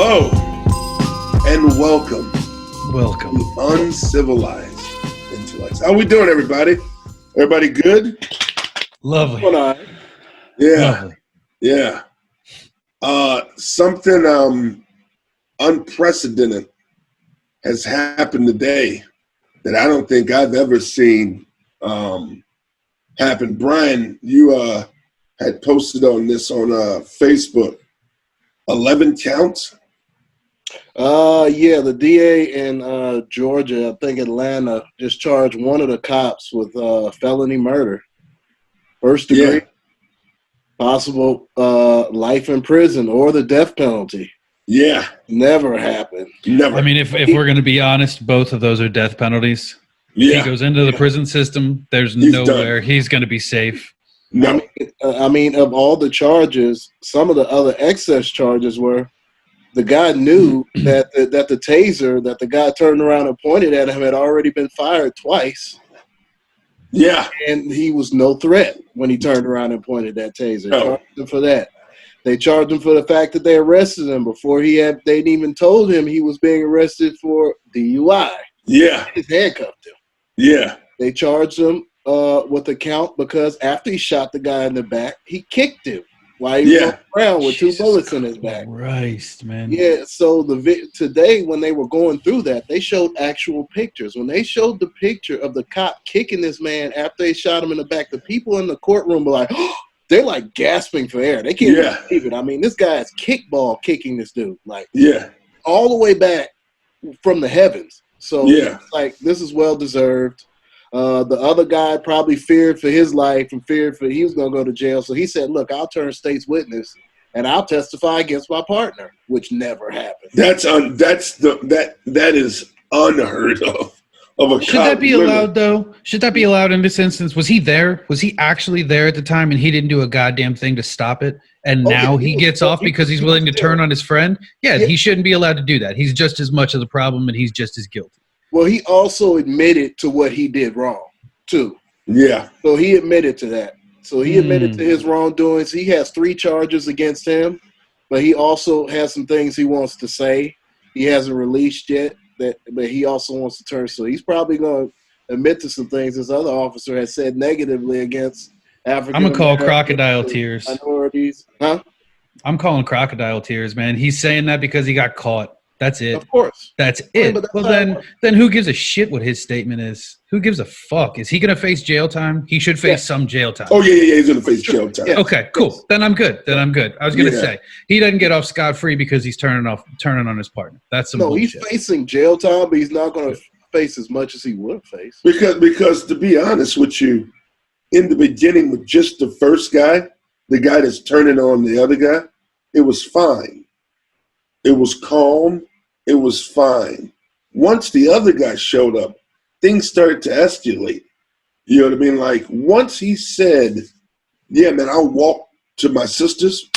Hello and welcome to Uncivilized Intellects. How we doing, everybody? Everybody good? Lovely. Yeah. Lovely. Yeah. Something unprecedented has happened today that I don't think I've ever seen happen. Brian, you had posted on this on Facebook. 11 counts? Yeah, the DA in Georgia, I think Atlanta, just charged one of the cops with felony murder. First degree, possible life in prison or the death penalty. Yeah. Never happened. Never. I mean, if we're going to be honest, both of those are death penalties. Yeah. If he goes into the prison system, there's nowhere he's going to be safe. No. I mean, of all the charges, some of the other excess charges were the guy knew that the taser that the guy turned around and pointed at him had already been fired twice. Yeah. And he was no threat when he turned around and pointed that taser. No. Charged him for that. They charged him for the fact that they arrested him before they'd even told him he was being arrested for DUI. Yeah. They handcuffed him. Yeah. They charged him with a count because after he shot the guy in the back, he kicked him while he was around with Jesus two bullets in his back. Christ, man. Yeah, so today when they were going through that, they showed actual pictures. When they showed the picture of the cop kicking this man after they shot him in the back, the people in the courtroom were like, oh, they're like gasping for air. They can't believe it. I mean, this guy is kickball kicking this dude, like all the way back from the heavens. So it's like, this is well deserved. The other guy probably feared for his life and feared he was going to go to jail. So he said, look, I'll turn state's witness and I'll testify against my partner, which never happened. That is unheard of a cop. Should that be allowed, though? Should that be allowed in this instance? Was he there? Was he actually there at the time and he didn't do a goddamn thing to stop it? And now he gets off because he's willing to turn on his friend? Yeah, he shouldn't be allowed to do that. He's just as much of the problem and he's just as guilty. Well, he also admitted to what he did wrong, too. Yeah. So he admitted to that. So he admitted to his wrongdoings. He has 3 charges against him, but he also has some things he wants to say. He hasn't released yet, but he also wants to turn. So he's probably going to admit to some things this other officer has said negatively against African I'm going to call Crocodile Tears. Minorities. Huh? I'm calling Crocodile Tears, man. He's saying that because he got caught. That's it. Of course. That's it. Well, then who gives a shit what his statement is? Who gives a fuck? Is he going to face jail time? He should face some jail time. Oh, yeah. He's going to face jail time. Yeah. Okay, cool. Then I'm good. I was going to say, he doesn't get off scot-free because he's turning on his partner. That's some bullshit. He's facing jail time, but he's not going to face as much as he would have faced. Because to be honest with you, in the beginning with just the first guy, the guy that's turning on the other guy, it was fine. It was calm. It was fine. Once the other guy showed up, things started to escalate. You know what I mean? Like, once he said, yeah, man, I'll walk to my sister's,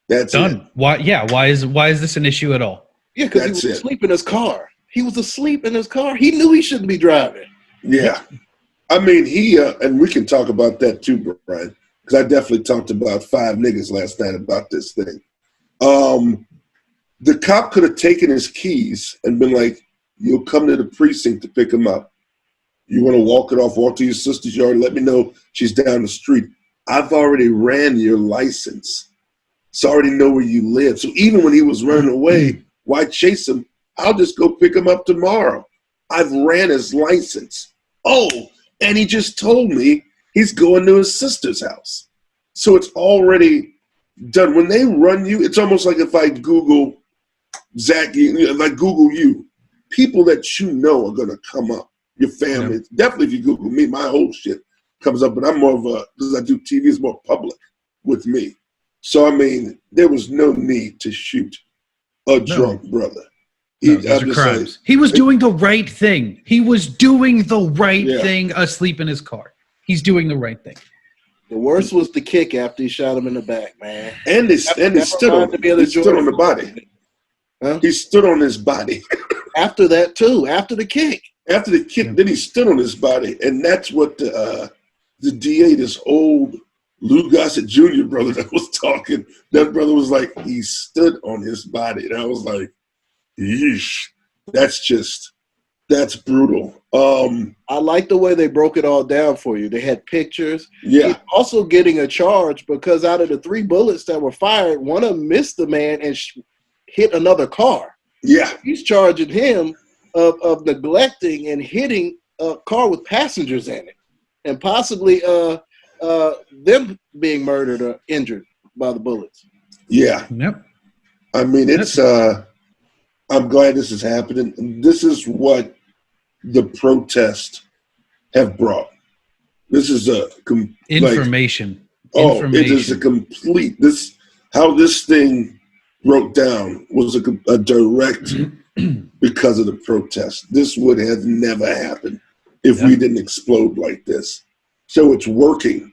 that's done. It. Why? Yeah. Why is this an issue at all? Yeah, because he was asleep in his car. He was asleep in his car. He knew he shouldn't be driving. Yeah. I mean, he, and we can talk about that too, Brian, because I definitely talked about 5 niggas last night about this thing. The cop could have taken his keys and been like, you'll come to the precinct to pick him up. You want to walk to your sister's yard, let me know she's down the street. I've already ran your license, so I already know where you live. So even when he was running away, why chase him? I'll just go pick him up tomorrow. I've ran his license. Oh, and he just told me he's going to his sister's house. So it's already done. When they run you, it's almost like if I Google Zach, if I Google you, people that you know are going to come up. Your family. Yeah. Definitely if you Google me, my whole shit comes up. But I'm more of because I do TV, it's more public with me. So, I mean, there was no need to shoot a drunk brother. Those are crimes. He was doing the right thing. He was doing the right thing asleep in his car. He's doing the right thing. The worst was the kick after he shot him in the back, man. And he stood on the body. Huh? He stood on his body. After that, too. After the kick. After the kick, then he stood on his body. And that's what the DA, this old Lou Gossett Jr. brother that was talking, that brother was like, he stood on his body. And I was like, yeesh, that's brutal. I like the way they broke it all down for you. They had pictures. Yeah. He's also getting a charge because out of the 3 bullets that were fired, one of them missed the man and hit another car. Yeah. He's charging him of neglecting and hitting a car with passengers in it, and possibly them being murdered or injured by the bullets. Yeah. Yep. I mean, it's I'm glad this is happening. This is what the protests have brought. This is information. It is a complete, how this thing broke down was a direct because of the protest. This would have never happened if we didn't explode like this. So it's working.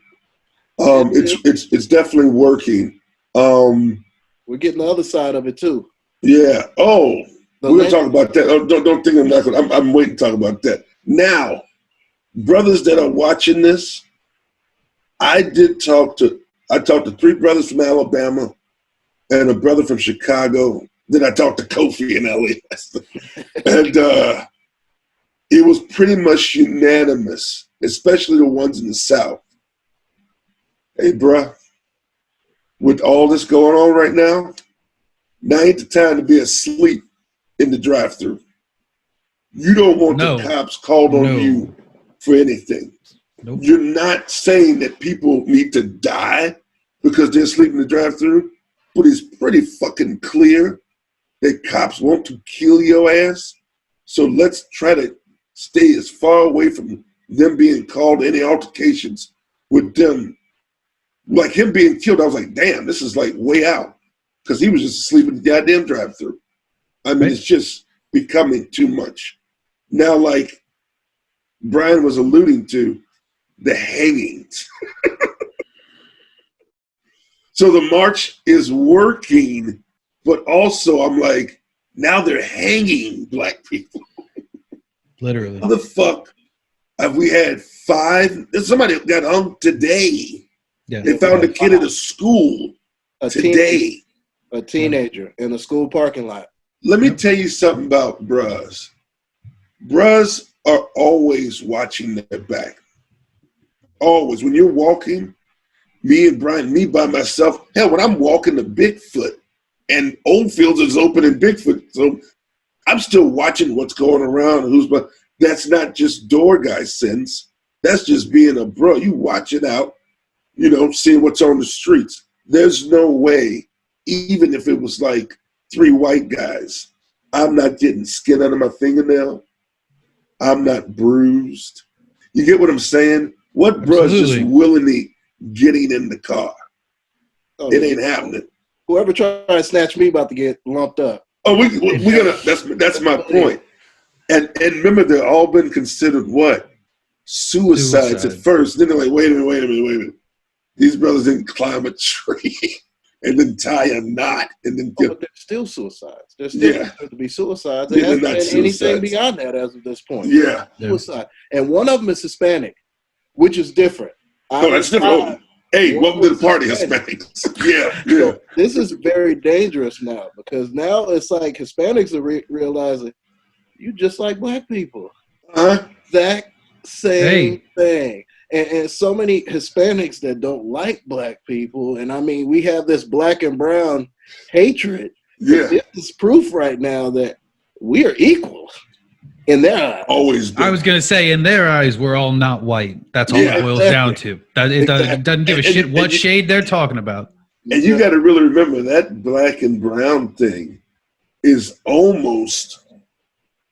It's definitely working. We're getting the other side of it too. Yeah. Oh, we're gonna talk about that. Oh, don't think I'm not gonna. I'm waiting to talk about that. Now, brothers that are watching this, I talked to 3 brothers from Alabama and a brother from Chicago. Then I talked to Kofi in LA, and it was pretty much unanimous, especially the ones in the South. Hey, bruh, with all this going on right now ain't the time to be asleep in the drive-thru. You don't want the cops called on you for anything. Nope. You're not saying that people need to die because they're asleep in the drive-thru, but it's pretty fucking clear that cops want to kill your ass. So let's try to stay as far away from them being called, any altercations with them. Like him being killed, I was like, damn, this is like way out. Because he was just asleep in the goddamn drive-thru. I mean, It's just becoming too much. Now, like Brian was alluding to, the hangings. So the march is working, but also I'm like, now they're hanging Black people. Literally. How the fuck have we had 5? Somebody got hung today. Yeah. They found a kid at a school today. A teenager in a school parking lot. Let me tell you something about bros. Bros are always watching their back. Always. When you're walking, me and Brian, me by myself, hell, when I'm walking to Bigfoot and Oldfields is open in Bigfoot, so I'm still watching what's going around. But that's not just door guy sense. That's just being a bro. You watch it out, seeing what's on the streets. There's no way, even if it was like 3 white guys, I'm not getting skin under my fingernail. I'm not bruised. You get what I'm saying? What bro's just willingly getting in the car? It ain't happening. Whoever tried to snatch me about to get lumped up. Oh, we gonna. That's my point. And remember, they're all been considered what? Suicides at first. Then they're like, wait a minute. These brothers didn't climb a tree and then tie a knot and then but they're still suicides. They're still considered to be suicides. There hasn't been anything beyond that as of this point. Yeah. Suicide. And one of them is Hispanic, which is different. No, that's different. Hey, welcome to the party, Hispanics. Yeah. So this is very dangerous now because now it's like Hispanics are realizing you just like Black people. That same thing. And so many Hispanics that don't like Black people. And I mean, we have this black and brown hatred. Yeah. This is proof right now that we are equal in their eyes. Always been. I was going to say, in their eyes, we're all not white. That's all it boils down to. It doesn't give a shit what shade they're talking about. And you got to really remember that black and brown thing is almost,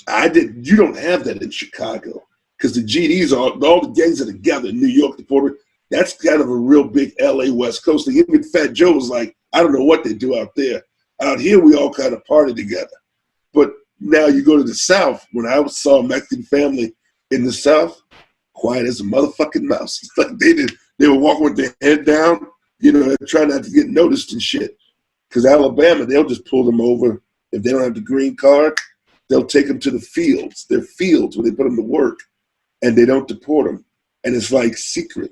you don't have that in Chicago. Because the GDs, all the gangs are together in New York, the Puerto Rico. That's kind of a real big LA West Coast thing. Even Fat Joe was like, I don't know what they do out there. Out here, we all kind of party together. But now you go to the South. When I saw a Mexican family in the South, quiet as a motherfucking mouse. It's like they were walking with their head down, trying not to get noticed and shit. Because Alabama, they'll just pull them over. If they don't have the green card, they'll take them to the fields. Their fields where they put them to work. And they don't deport them. And it's like secret.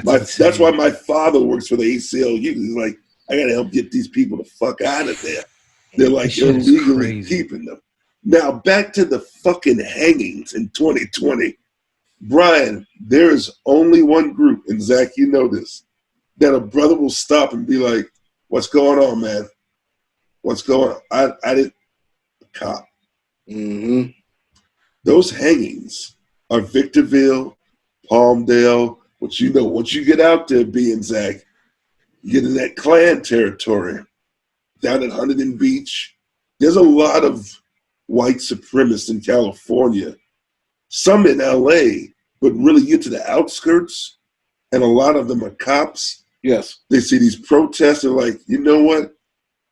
That's why my father works for the ACLU. He's like, I got to help get these people the fuck out of there. They're like illegally keeping them. Now, back to the fucking hangings in 2020. Brian, there is only one group, and Zach, you know this, that a brother will stop and be like, what's going on, man? What's going on? I didn't, cop. Mm-hmm. Those hangings are Victorville, Palmdale, which you know, once you get out there, being Zach, you get in that Klan territory, down at Huntington Beach. There's a lot of white supremacists in California, some in LA, but really get to the outskirts, and a lot of them are cops. Yes. They see these protests, they're like, you know what?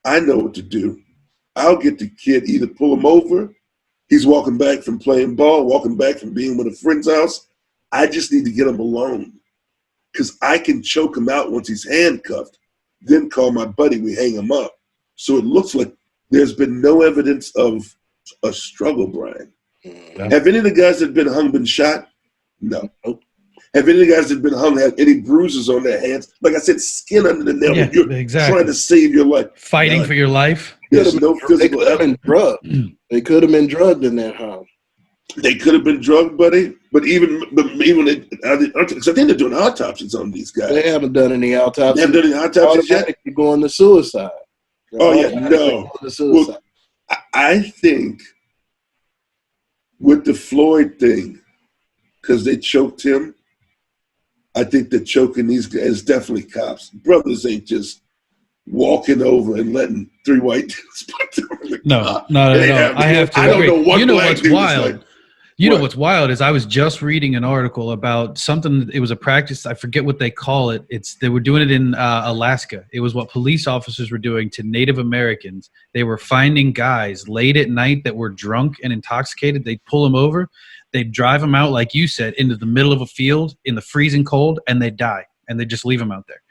I know what to do. I'll get the kid, either pull him over, he's walking back from playing ball, walking back from being with a friend's house. I just need to get him alone because I can choke him out once he's handcuffed, then call my buddy, we hang him up. So it looks like there's been no evidence of a struggle, Brian. Mm-hmm. Have any of the guys that have been hung been shot? No. Have any of the guys that have been hung had any bruises on their hands? Like I said, skin under the nail. Yeah, You're trying to save your life. Fighting for your life. There's no physical evidence. They could have been drugged in that house. They could have been drugged, buddy. But even because I think they're doing autopsies on these guys. They haven't done any autopsies. They haven't done any autopsies yet? They're going to suicide. No. Well, I think with the Floyd thing, because they choked him, I think they're choking these guys, definitely cops. Brothers ain't just walking over and letting three white dudes put them in the car. No. I have to agree. Don't know what you know what's wild? Like, you know what's wild is I was just reading an article about something. It was a practice. I forget what they call it. They were doing it in Alaska. It was what police officers were doing to Native Americans. They were finding guys late at night that were drunk and intoxicated. They'd pull them over. They'd drive them out, like you said, into the middle of a field in the freezing cold, and they'd die. And they'd just leave them out there.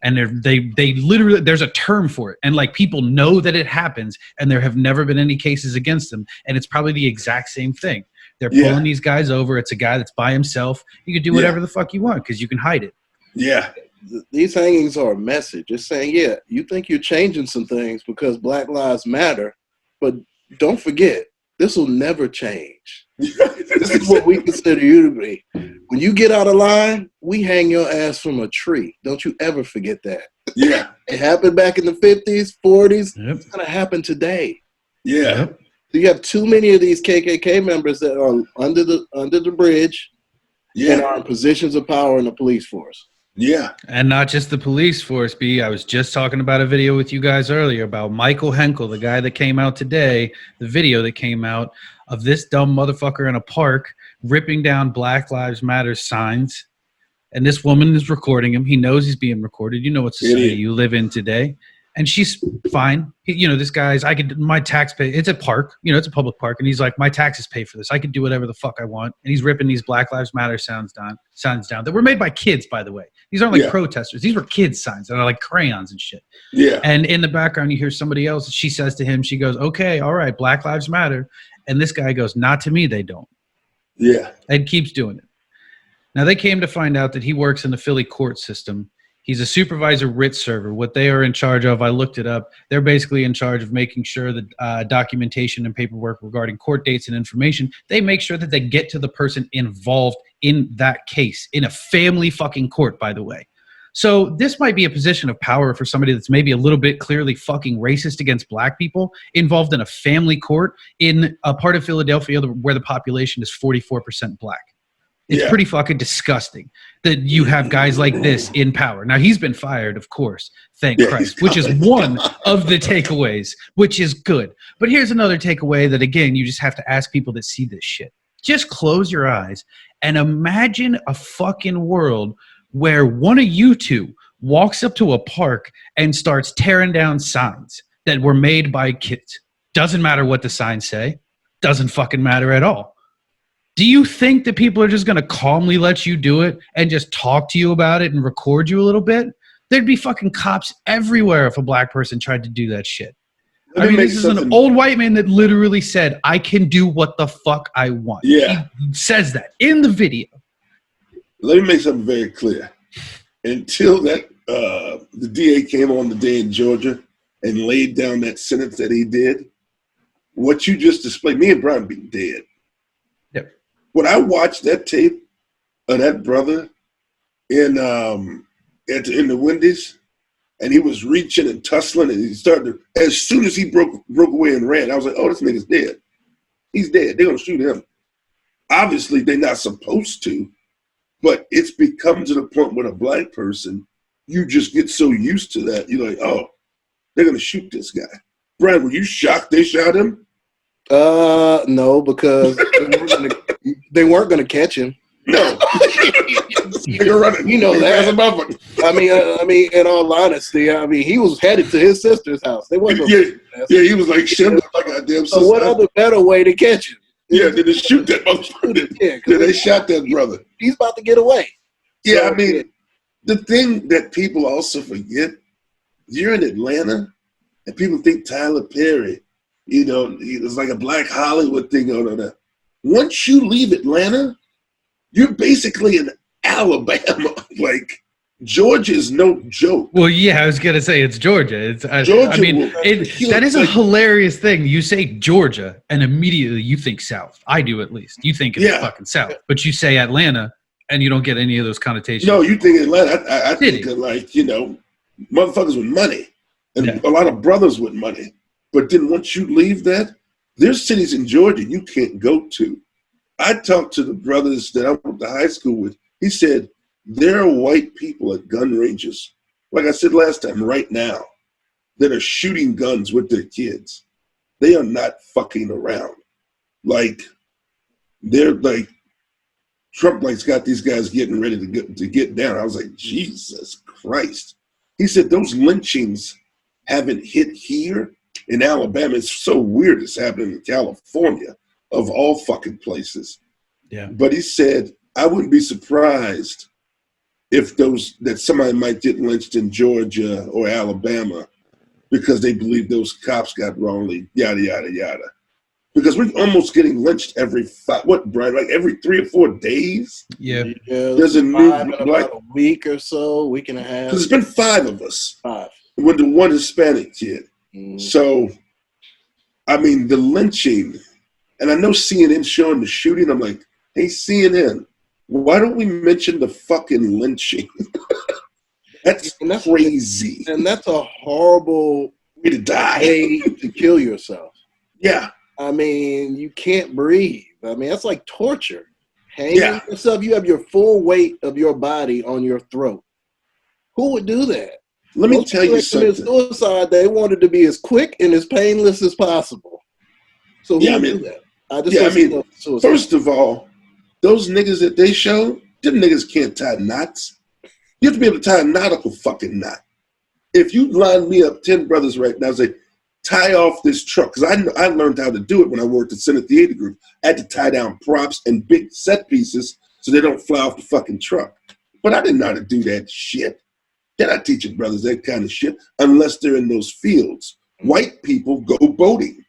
And they literally, there's a term for it. And like people know that it happens, and there have never been any cases against them. And it's probably the exact same thing. They're pulling these guys over. It's a guy that's by himself. You can do whatever the fuck you want because you can hide it. Yeah. These hangings are a message. It's saying, yeah, you think you're changing some things because Black Lives Matter, but don't forget, this will never change. This is what we consider you to be. When you get out of line, we hang your ass from a tree. Don't you ever forget that. Yeah. It happened back in the 50s, 40s. Yep. It's going to happen today. Yeah. Yep. You have too many of these KKK members that are under the bridge and are in positions of power in the police force. Yeah. And not just the police force, B. I was just talking about a video with you guys earlier about Michael Henkel, the guy that came out today, the video that came out of this dumb motherfucker in a park ripping down Black Lives Matter signs. And this woman is recording him. He knows he's being recorded. You know what society you live in today. And she's fine. You know, this guy's, my tax pay, it's a park, you know, it's a public park. And he's like, my taxes pay for this. I could do whatever the fuck I want. And he's ripping these Black Lives Matter signs down that were made by kids, by the way. These aren't like protesters. These were kids' signs that are like crayons and shit. Yeah. And in the background, you hear somebody else. She says to him, she goes, okay, all right, Black Lives Matter. And this guy goes, not to me, they don't. Yeah. And keeps doing it. Now, they came to find out that he works in the Philly court system. He's a supervisor writ server. What they are in charge of, I looked it up, they're basically in charge of making sure that documentation and paperwork regarding court dates and information, they make sure that they get to the person involved in that case, in a family fucking court, by the way. So this might be a position of power for somebody that's maybe a little bit clearly fucking racist against black people, involved in a family court in a part of Philadelphia where the population is 44% black. It's pretty fucking disgusting that you have guys like this in power. Now, he's been fired, of course, thank Christ, which is one of the takeaways, which is good. But here's another takeaway that, again, you just have to ask people that see this shit. Just close your eyes and imagine a fucking world where one of you two walks up to a park and starts tearing down signs that were made by kids. Doesn't matter what the signs say. Doesn't fucking matter at all. Do you think that people are just going to calmly let you do it and just talk to you about it and record you a little bit? There'd be fucking cops everywhere if a black person tried to do that shit. I mean, this is an old white man that literally said, I can do what the fuck I want. Yeah. He says that in the video. Let me make something very clear. until that the DA came on the day in Georgia and laid down that sentence that he did. What you just displayed, me and Brian be dead. Yep. When I watched that tape of that brother in the Wendy's, and he was reaching and tussling, and he started to, as soon as he broke away and ran, I was like, oh, this nigga's dead. He's dead. They're gonna shoot him. Obviously, they're not supposed to, but it's become to the point with a black person, you just get so used to that. You're like, oh, they're gonna shoot this guy. Brian, were you shocked they shot him? No, because they weren't gonna catch him. No. Nigga running. You know that. I mean, in all honesty, he was headed to his sister's house. They wasn't. Yeah, he was like, shit, my goddamn sister. So what other better way to catch him? Yeah, did they shoot that motherfucker? Yeah, they shot that brother. He's about to get away. Yeah, so, the thing that people also forget, you're in Atlanta, and people think Tyler Perry, it's like a Black Hollywood thing on that. Once you leave Atlanta, you're basically in Alabama. Like, Georgia is no joke. Well, yeah, I was gonna say it's Georgia. That is a hilarious thing. You say Georgia, and immediately you think South. I do, at least. You think it's fucking South, but you say Atlanta, and you don't get any of those connotations. No, you think Atlanta. I think of motherfuckers with money, and a lot of brothers with money. But then once you leave that, there's cities in Georgia you can't go to. I talked to the brothers that I went to high school with. He said, there are white people at gun ranges, like I said last time, right now, that are shooting guns with their kids. They are not fucking around. Like, they're like, Trump got these guys getting ready to get down. I was like, Jesus Christ. He said those lynchings haven't hit here in Alabama. It's so weird it's happening in California, of all fucking places. Yeah. But he said, I wouldn't be surprised if that somebody might get lynched in Georgia or Alabama because they believe those cops got wrongly, yada, yada, yada. Because we're almost getting lynched every every 3 or 4 days? Yeah. There's a new black a week or so, week and a half. Because it's been 5 of us. 5. With the one Hispanic kid. Mm. So, the lynching, and I know CNN showing the shooting. I'm like, hey, CNN, why don't we mention the fucking lynching? That's crazy. And that's a horrible way to die. Way to kill yourself. Yeah. You can't breathe. That's like torture. Hanging yourself, you have your full weight of your body on your throat. Who would do that? Let me tell you something. Suicide, they wanted to be as quick and as painless as possible. So who would do that? First of all, those niggas that they show, them niggas can't tie knots. You have to be able to tie a nautical fucking knot. If you line me up 10 brothers right now and say, tie off this truck, because I learned how to do it when I worked at Center Theater Group. I had to tie down props and big set pieces so they don't fly off the fucking truck. But I didn't know how to do that shit. They're not teaching brothers that kind of shit unless they're in those fields. White people go boating.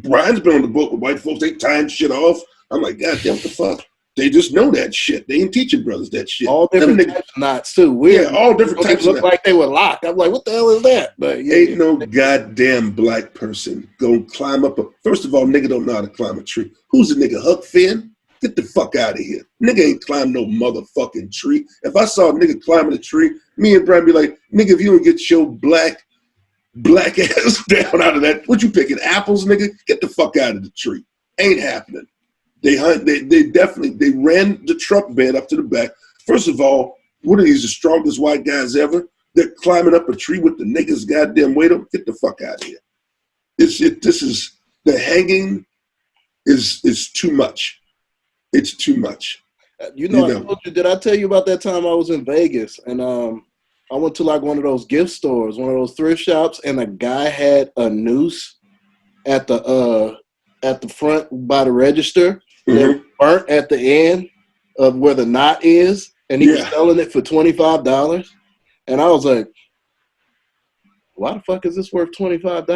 Brian's been on the boat with white folks. They tying shit off. I'm like, God damn, what the fuck? They just know that shit. They ain't teaching brothers that shit. All different types of knots, too. Weird. Yeah, all different types of knots. Look like they were locked. I'm like, what the hell is that? But ain't no goddamn black person gonna climb up first of all, nigga don't know how to climb a tree. Who's a nigga, Huck Finn? Get the fuck out of here. Nigga ain't climbed no motherfucking tree. If I saw a nigga climbing a tree, me and Brian be like, nigga, if you don't get your black ass down out of that, what you picking, apples, nigga? Get the fuck out of the tree. Ain't happening. They ran the truck bed up to the back. First of all, what are these, the strongest white guys ever? They're climbing up a tree with the niggas goddamn weight up. Get the fuck out of here. The hanging is too much. It's too much. I told you, did I tell you about that time I was in Vegas and I went to like one of those gift stores, one of those thrift shops, and a guy had a noose at the front by the register, that burnt at the end of where the knot is, and he was selling it for $25. And I was like, why the fuck is this worth $25?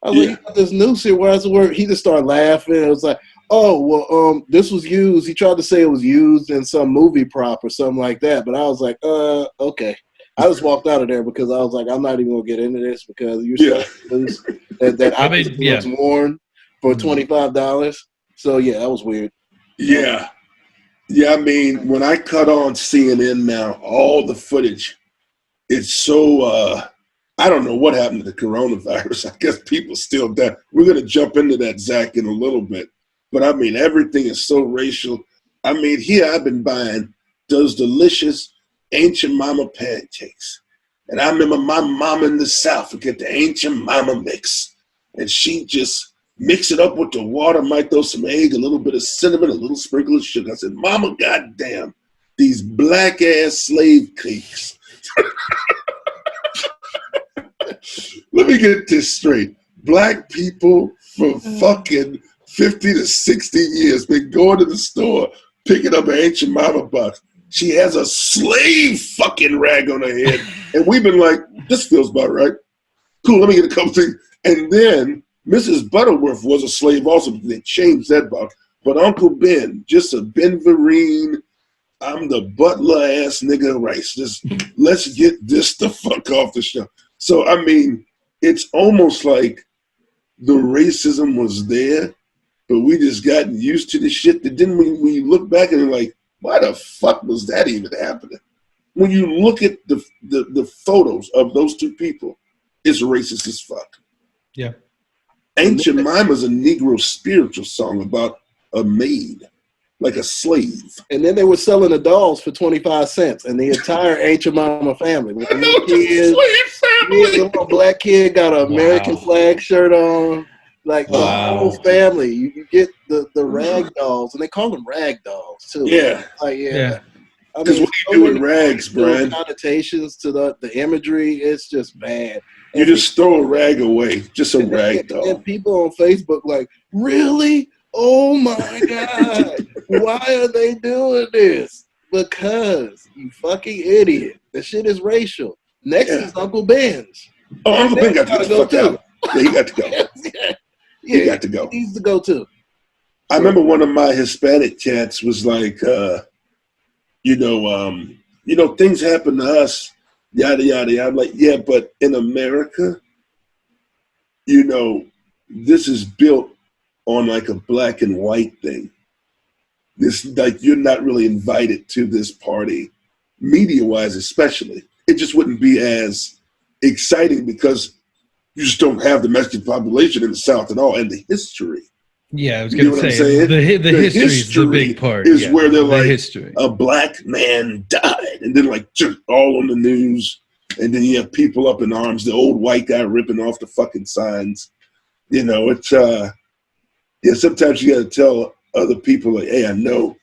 I was like, you got this noose here, where's it worth? He just started laughing. It was like, oh, well, this was used. He tried to say it was used in some movie prop or something like that. But I was like, okay. I just walked out of there because I was like, I'm not even going to get into this because you're so loose that I was worn for $25. So, yeah, that was weird. Yeah. Yeah, I mean, when I cut on CNN now, all the footage, it's so, I don't know what happened to the coronavirus. I guess people still die. We're going to jump into that, Zach, in a little bit. But, I mean, everything is so racial. I mean, here I've been buying those delicious ancient mama pancakes. And I remember my mama in the South would get the ancient mama mix. And she just mix it up with the water, might throw some egg, a little bit of cinnamon, a little sprinkle of sugar. I said, Mama, goddamn, these black-ass slave cakes. Let me get this straight. Black people for fucking 50 to 60 years been going to the store, picking up an ancient mama box. She has a slave fucking rag on her head. And we've been like, this feels about right. Cool, let me get a couple things. And then Mrs. Butterworth was a slave also. They changed that box. But Uncle Ben, just a Ben Vereen, I'm the butler ass nigga rice. Just let's get this the fuck off the show. So, I mean, it's almost like the racism was there, but we just gotten used to the shit that then we look back and we're like, why the fuck was that even happening? When you look at the photos of those two people, it's racist as fuck. Yeah. Ancient Mama's a Negro spiritual song about a maid, like a slave. And then they were selling the dolls for 25 cents, and the entire Ancient Mama family. With the little kids, the little black kid got an American flag shirt on. Like the whole family. You get the rag dolls, and they call them rag dolls too. Yeah. Like, yeah. Because what you do with rags, Brian? Connotations to the imagery, it's just bad. You just throw a rag away, just a rag doll. And people on Facebook like, really? Oh my God. Why are they doing this? Because you fucking idiot. The shit is racial. Next is Uncle Ben's. Oh, Uncle Ben got to go too. Yeah, he got to go. He got to go. He needs to go too. I remember one of my Hispanic cats was like, things happen to us, yada, yada, yada. I'm like, yeah, but in America, this is built on like a black and white thing. This, like, you're not really invited to this party, media-wise especially. It just wouldn't be as exciting because you just don't have the Mexican population in the South at all, and the history. Yeah, I was going to say, the history is the big part. Is where they're like, a black man died, and then like all on the news, and then you have people up in arms, the old white guy ripping off the fucking signs. It's sometimes you got to tell other people like, hey, I know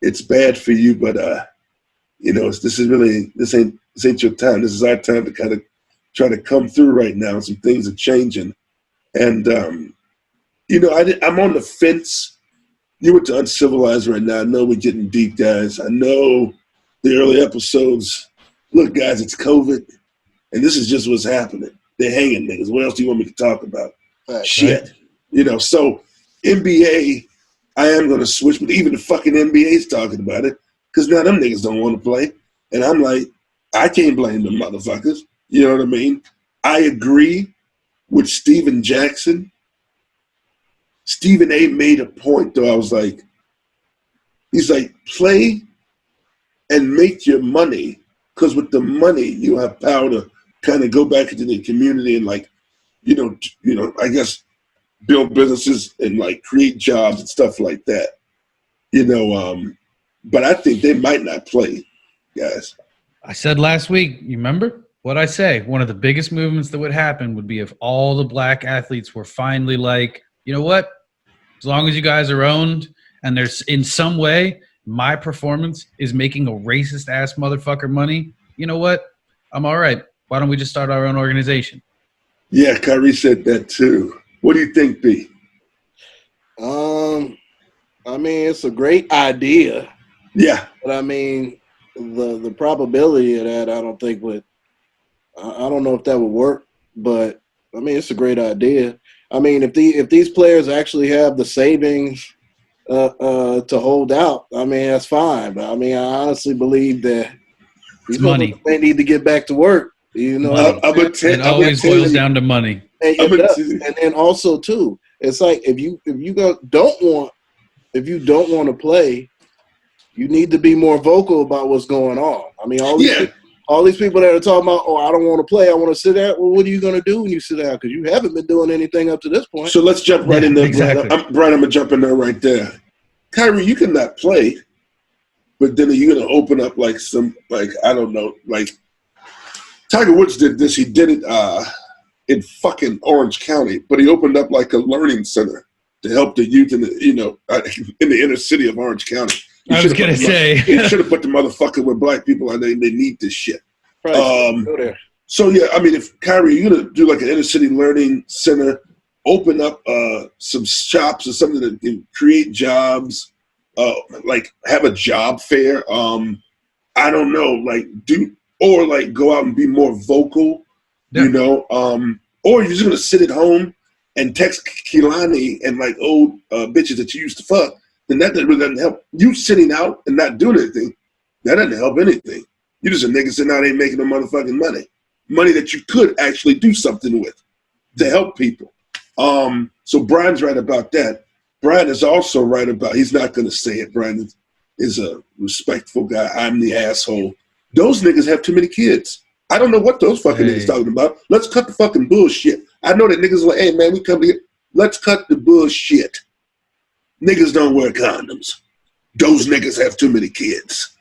it's bad for you, but this ain't your time. This is our time to kind of try to come through right now. Some things are changing, and I'm on the fence. You went to Uncivilized right now. I know we're getting deep, guys. I know the early episodes. Look, guys, it's COVID, and this is just what's happening. They're hanging niggas. What else do you want me to talk about? Shit. So NBA, I am going to switch, but even the fucking NBA's talking about it because now them niggas don't want to play. And I'm like, I can't blame them motherfuckers. You know what I mean? I agree with Steven Jackson. Stephen A. made a point, though. I was like, he's like, play and make your money, because with the money, you have power to kind of go back into the community and like, I guess build businesses and like create jobs and stuff like that. But I think they might not play, guys. I said last week, you remember what I say? One of the biggest movements that would happen would be if all the black athletes were finally like, you know what? As long as you guys are owned and there's in some way my performance is making a racist ass motherfucker money, you know what? I'm all right. Why don't we just start our own organization? Yeah, Kyrie said that too. What do you think, B? I mean, it's a great idea. Yeah. But I mean, the probability of that, I don't think would. I don't know if that would work. But I mean, it's a great idea. I mean, if these players actually have the savings to hold out, I mean, that's fine. But I mean, I honestly believe that these money. They need to get back to work. You know, it always boils down to money. And then also too, it's like if you don't want to play, you need to be more vocal about what's going on. I mean, all these people that are talking about, oh, I don't want to play, I want to sit out. Well, what are you going to do when you sit out? Because you haven't been doing anything up to this point. So let's jump right in there, exactly. Brian. I'm gonna jump in there right there. Kyrie, you cannot play, but then are you gonna open up like some, like, I don't know, like Tiger Woods did this. He did it in fucking Orange County, but he opened up like a learning center to help the youth in the, in the inner city of Orange County. I was gonna say, he should have put the motherfucker with black people, and they need this shit. Right. Go there. So yeah, I mean, if Kyrie, you're gonna do like an inner city learning center, open up some shops or something that can create jobs, like have a job fair. I don't know, like or like go out and be more vocal, or you're just gonna sit at home and text Kehlani and like old bitches that you used to fuck. Then that really doesn't help. You sitting out and not doing anything, that doesn't help anything. You just a nigga sitting out ain't making no motherfucking money that you could actually do something with to help people. So Brian's right about that. Brian is also right about, he's not going to say it. Brian is a respectful guy. I'm the asshole. Those niggas have too many kids. I don't know what those fucking niggas talking about. Let's cut the fucking bullshit. I know that niggas are like, hey man, we come here. Let's cut the bullshit. Niggas don't wear condoms. Those niggas have too many kids.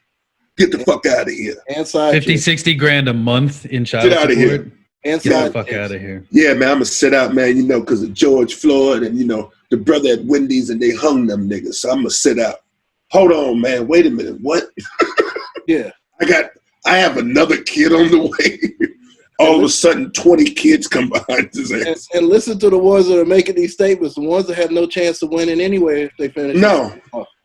Get the fuck out of here. 50, 60 grand a month in child support. Get out of here. Get the fuck out of here. Yeah, man, I'm going to sit out, man, because of George Floyd and, the brother at Wendy's, and they hung them niggas. So I'm going to sit out. Hold on, man. Wait a minute. What? Yeah. I have another kid on the way. All of a sudden, 20 kids come behind his ass. And listen to the ones that are making these statements, the ones that have no chance of winning anyway if they finish. No.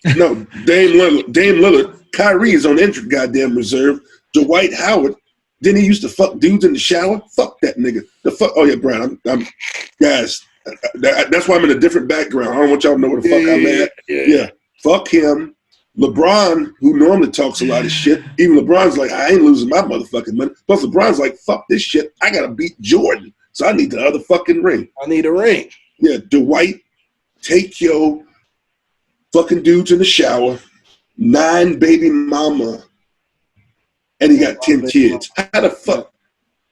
Dame Lillard. Kyrie is on injured goddamn reserve. Dwight Howard. Then he used to fuck dudes in the shower. Fuck that nigga. Oh yeah, Brian. I'm guys. That's why I'm in a different background. I don't want y'all to know where the fuck I'm at. Yeah. Fuck him. LeBron, who normally talks a lot of shit, even LeBron's like, I ain't losing my motherfucking money. Plus LeBron's like, fuck this shit. I gotta beat Jordan. So I need the other fucking ring. I need a ring. Yeah, Dwight, take your fucking dudes in the shower, 9 baby mama, and he got 10 kids. How the fuck?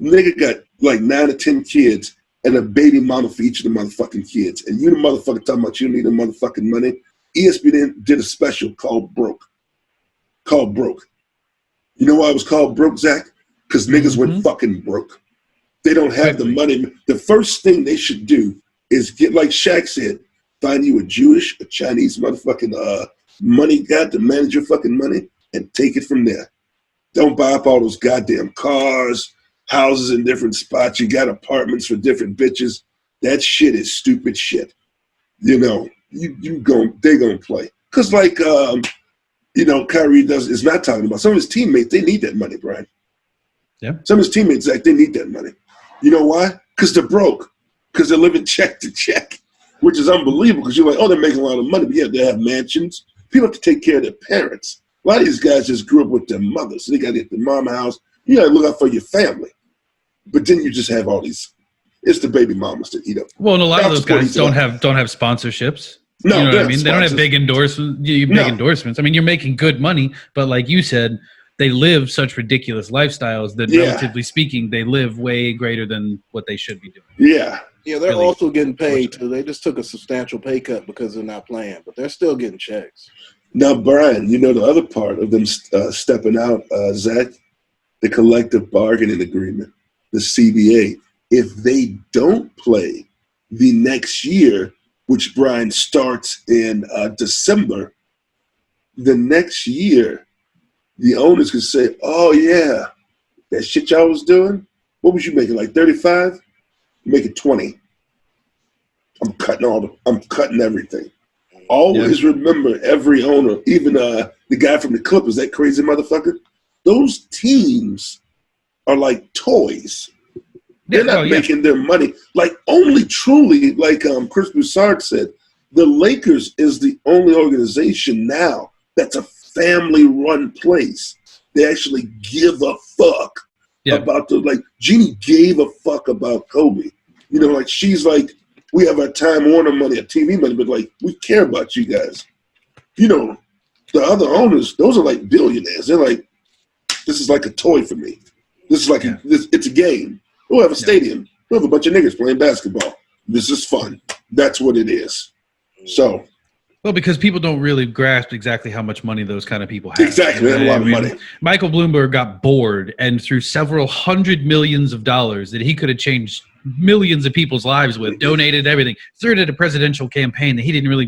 Nigga got like 9 or 10 kids and a baby mama for each of the motherfucking kids. And you the motherfucker talking about you need the motherfucking money. ESPN did a special called Broke. You know why it was called Broke, Zach? Because niggas went fucking broke. They don't have the money. The first thing they should do is get, like Shaq said, find you a Jewish, a Chinese motherfucking money guy to manage your fucking money and take it from there. Don't buy up all those goddamn cars, houses in different spots. You got apartments for different bitches. That shit is stupid shit. They gonna play. Cause like Kyrie is not talking about some of his teammates, they need that money, Brian. Yeah. Some of his teammates, like, they need that money. You know why? Because they're broke. Because they're living check to check, which is unbelievable because you're like, oh, they're making a lot of money, but yeah, they have mansions. People have to take care of their parents. A lot of these guys just grew up with their mothers. So they got to get the mama house. You got to look out for your family. But then you just have all these, it's the baby mamas that eat up. Well, and a lot of those guys don't have sponsorships. No, you know what I mean? They don't have big endorsements. Endorsements. I mean, you're making good money, but like you said, they live such ridiculous lifestyles that, relatively speaking, they live way greater than what they should be doing. Yeah. Yeah, they're also getting paid too. They just took a substantial pay cut because they're not playing, but they're still getting checks. Now, Brian, the other part of them stepping out, Zach, the collective bargaining agreement, the CBA. If they don't play the next year, which, Brian, starts in December, the next year, the owners could say, oh, yeah, that shit y'all was doing, what was you making, like 35? Make it 20. I'm cutting everything. Always remember, every owner, even the guy from the Clippers, that crazy motherfucker, those teams are like toys. They're not making their money. Like, only truly, like Chris Broussard said, the Lakers is the only organization now that's a family-run place. They actually give a fuck about Jeannie gave a fuck about Kobe. You know, like she's like, we have our Time Warner money, our TV money, but like we care about you guys. You know, the other owners, those are like billionaires. They're like, this is like a toy for me. This is like it's a game. We'll have a stadium. We'll have a bunch of niggas playing basketball. This is fun. That's what it is. So. Well, because people don't really grasp exactly how much money those kind of people have. Exactly. They have a lot of money. Michael Bloomberg got bored and threw several hundred millions of dollars that he could have changed millions of people's lives with, donated everything, threw it at a presidential campaign that he didn't really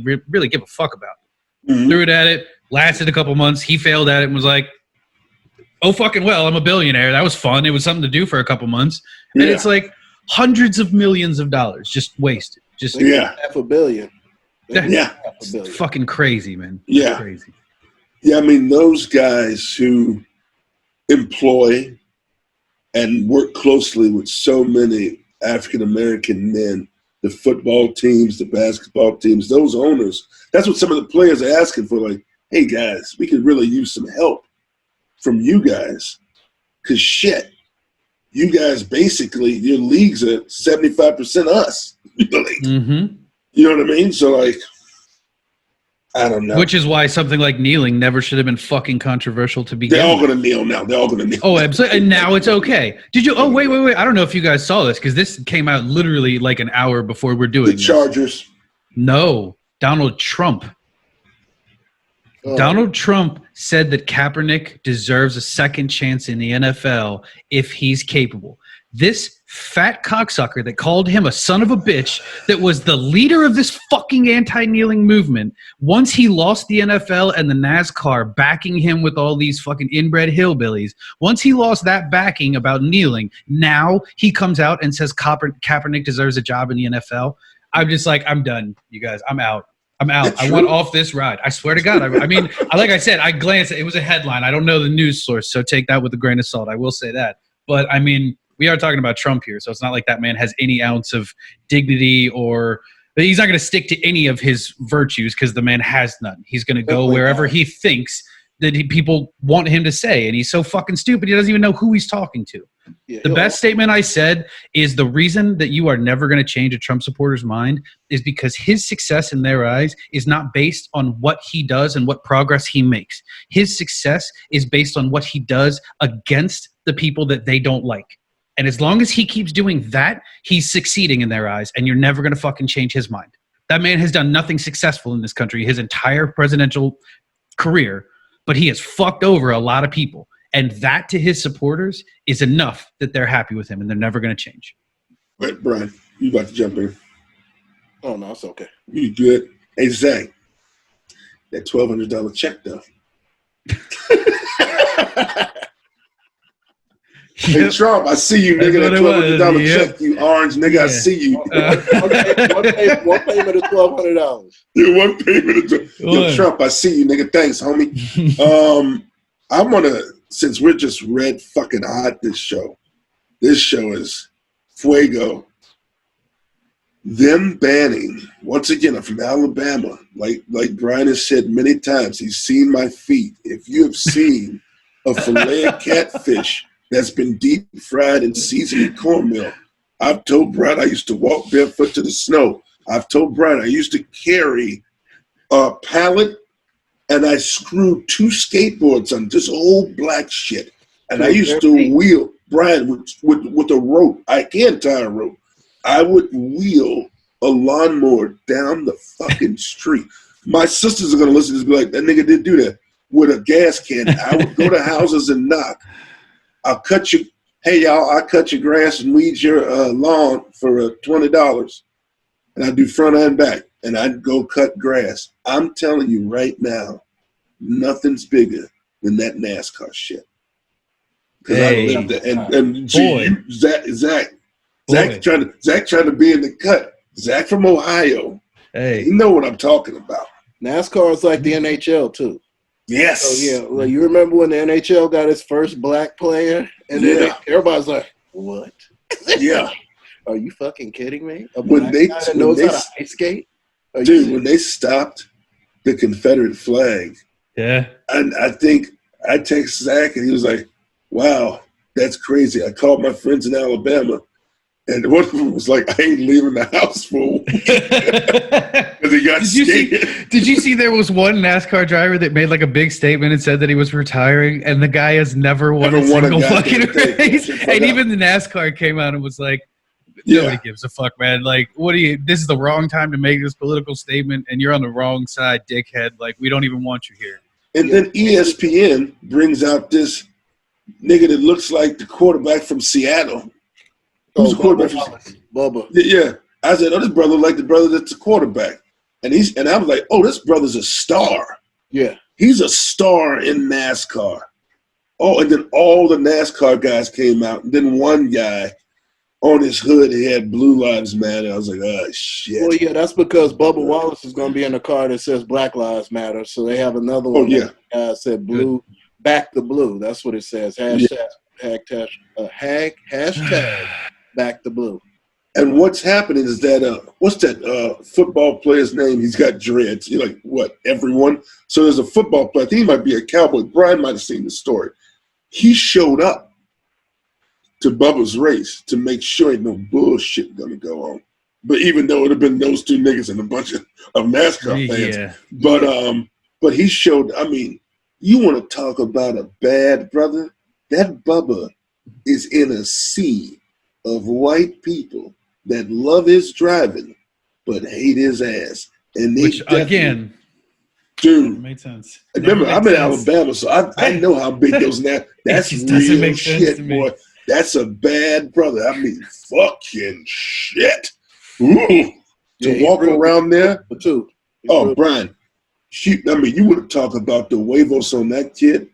give a fuck about. Mm-hmm. Threw it at it, lasted a couple months. He failed at it and was like, oh, fucking well, I'm a billionaire. That was fun. It was something to do for a couple months. And it's like hundreds of millions of dollars just wasted. Just $500 million. It's fucking crazy, man. Yeah. Crazy. Yeah, I mean, those guys who employ and work closely with so many African-American men, the football teams, the basketball teams, those owners, that's what some of the players are asking for. Like, hey, guys, we could really use some help from you guys. Because shit, you guys basically, your leagues are 75% us. You know what I mean? So, like, I don't know. Which is why something like kneeling never should have been fucking controversial to begin with. They're all going to kneel now. They're all going to kneel. Oh, absolutely. And now it's okay. Did you? Oh, wait. I don't know if you guys saw this because this came out literally like an hour before we're doing the Chargers. This. No. Donald Trump. Donald Trump said that Kaepernick deserves a second chance in the NFL if he's capable. This fat cocksucker that called him a son of a bitch, that was the leader of this fucking anti-kneeling movement, once he lost the NFL and the NASCAR backing him with all these fucking inbred hillbillies, once he lost that backing about kneeling, now he comes out and says Kaepernick deserves a job in the NFL. I'm just like, I'm done, you guys. I'm out. I want off this ride. I swear to God. I mean, like I said, I glanced. It was a headline. I don't know the news source, so take that with a grain of salt. I will say that. But, I mean, we are talking about Trump here, so it's not like that man has any ounce of dignity or he's not going to stick to any of his virtues because the man has none. He's going to go wherever he thinks that people want him to say, and he's so fucking stupid he doesn't even know who he's talking to. Yeah, the best statement I said is the reason that you are never going to change a Trump supporter's mind is because his success in their eyes is not based on what he does and what progress he makes. His success is based on what he does against the people that they don't like. And as long as he keeps doing that, he's succeeding in their eyes, and you're never going to fucking change his mind. That man has done nothing successful in this country his entire presidential career, but he has fucked over a lot of people. And that to his supporters is enough that they're happy with him, and they're never going to change. Wait, Brian, you about to jump in. Oh, no, it's okay. You good. Hey, Zach, that $1,200 check, though. Hey, Trump, I see you, nigga. That $1,200 check, you orange nigga. I see you. One payment of $1,200. Yeah, one payment of Yo, Trump, I see you, nigga. Thanks, homie. I want to, since we're just red fucking hot this show is fuego. Them banning, once again, I'm from Alabama. Like Brian has said many times, he's seen my feet. If you have seen a filet of catfish that's been deep fried and seasoned in cornmeal, I've told Brian I used to walk barefoot to the snow. I've told Brian I used to carry a pallet and I screwed 2 skateboards on this old black shit. And I used to wheel, Brian, with a rope. I can't tie a rope. I would wheel a lawnmower down the fucking street. My sisters are going to listen to this and be like, that nigga did do that with a gas can. I would go to houses and knock. I'll cut you. Hey, y'all, I cut your grass and weed your lawn for $20. And I do front and back. And I'd go cut grass. I'm telling you right now, nothing's bigger than that NASCAR shit. Because I lived it. And Zach trying to be in the cut. Zach from Ohio. Hey, you know what I'm talking about. NASCAR is like the NHL too. Yes. So yeah, well, you remember when the NHL got its first black player, and then everybody's like, "What? Yeah. Are you fucking kidding me? A when black guy that knows how to ice skate? Dude, when they stopped the Confederate flag, Yeah. and I think I texted Zach, and he was like, "Wow, that's crazy." I called my friends in Alabama, and one of them was like, "I ain't leaving the house for a week." Because he got scared. Did you see there was one NASCAR driver that made like a big statement and said that he was retiring, and the guy has never won a single fucking race? And even the NASCAR came out and was like, nobody gives a fuck, man. Like, this is the wrong time to make this political statement, and you're on the wrong side, dickhead. Like, we don't even want you here. And then ESPN brings out this nigga that looks like the quarterback from Seattle. Who's the quarterback from Seattle? Bubba. Yeah. I said, this brother like the brother that's the quarterback. And I was like, this brother's a star. Yeah. He's a star in NASCAR. Oh, and then all the NASCAR guys came out. And then one guy on his hood, he had Blue Lives Matter. I was like, oh, shit. Well, yeah, that's because Bubba Wallace is going to be in a car that says Black Lives Matter. So they have another one that said blue, back the blue. That's what it says. Hashtag back the blue. And what's happening is that, what's that football player's name? He's got dreads. You're like, what, everyone? So there's a football player. I think he might be a Cowboy. Brian might have seen the story. He showed up to Bubba's race to make sure ain't no bullshit going to go on. But even though it would have been those two niggas and a bunch of NASCAR fans. Yeah. But he showed, I mean, you want to talk about a bad brother? That Bubba is in a sea of white people that love his driving, but hate his ass. And which again, dude, made sense. Remember, I'm in Alabama, so I know how big those that's real shit, boy. That's a bad brother. I mean, fucking shit. Ooh. To walk around there. Brian, shoot, I mean, you want to talk about the huevos on that kid?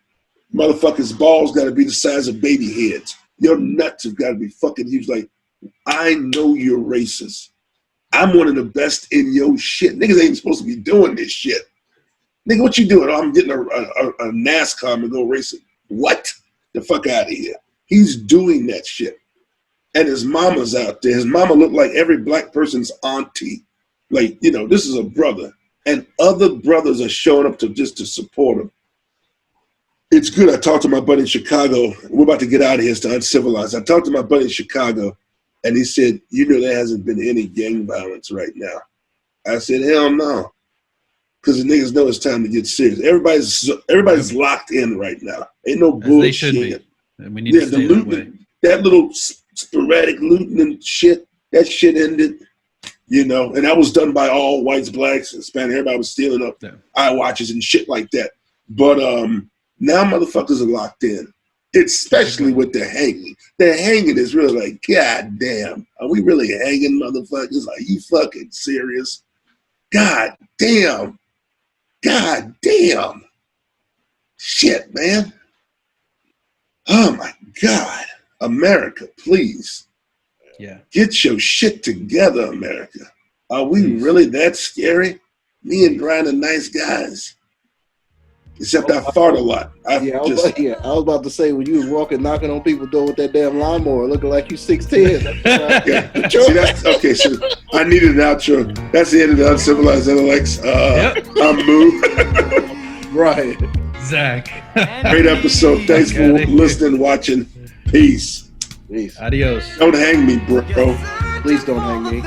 Motherfucker's balls got to be the size of baby heads. Your nuts have got to be fucking huge. Like, I know you're racist. I'm one of the best in your shit. Niggas ain't supposed to be doing this shit. Nigga, what you doing? Oh, I'm getting a NASCAR to go racing. What? The fuck out of here. He's doing that shit. And his mama's out there. His mama looked like every black person's auntie. Like, this is a brother. And other brothers are showing up to support him. It's good. I talked to my buddy in Chicago. We're about to get out of here. It's Uncivilized. I talked to my buddy in Chicago, and he said, there hasn't been any gang violence right now. I said, hell no. Because the niggas know it's time to get serious. Everybody's locked in right now. Ain't no bullshit. They should be. And we need to stay that way. That little sporadic looting and shit, that shit ended. And that was done by all whites, blacks, Hispanic. Everybody was stealing up eye watches and shit like that. But now motherfuckers are locked in, especially with the hanging. The hanging is really like, God damn, are we really hanging motherfuckers? Are you fucking serious? God damn. God damn. Shit, man. Oh my God. America, please. Yeah. Get your shit together, America. Are we really that scary? Me and Brian are nice guys. Except I fart a lot. I was about to say, when you was walking, knocking on people's door with that damn lawnmower, looking like you 6'10". Okay, so I needed an outro. That's the end of the Uncivilized Intellects. I'm Moo. Right. Zach. Great episode. Thanks for listening, watching. Peace. Peace. Adios. Don't hang me, bro. Please don't hang me.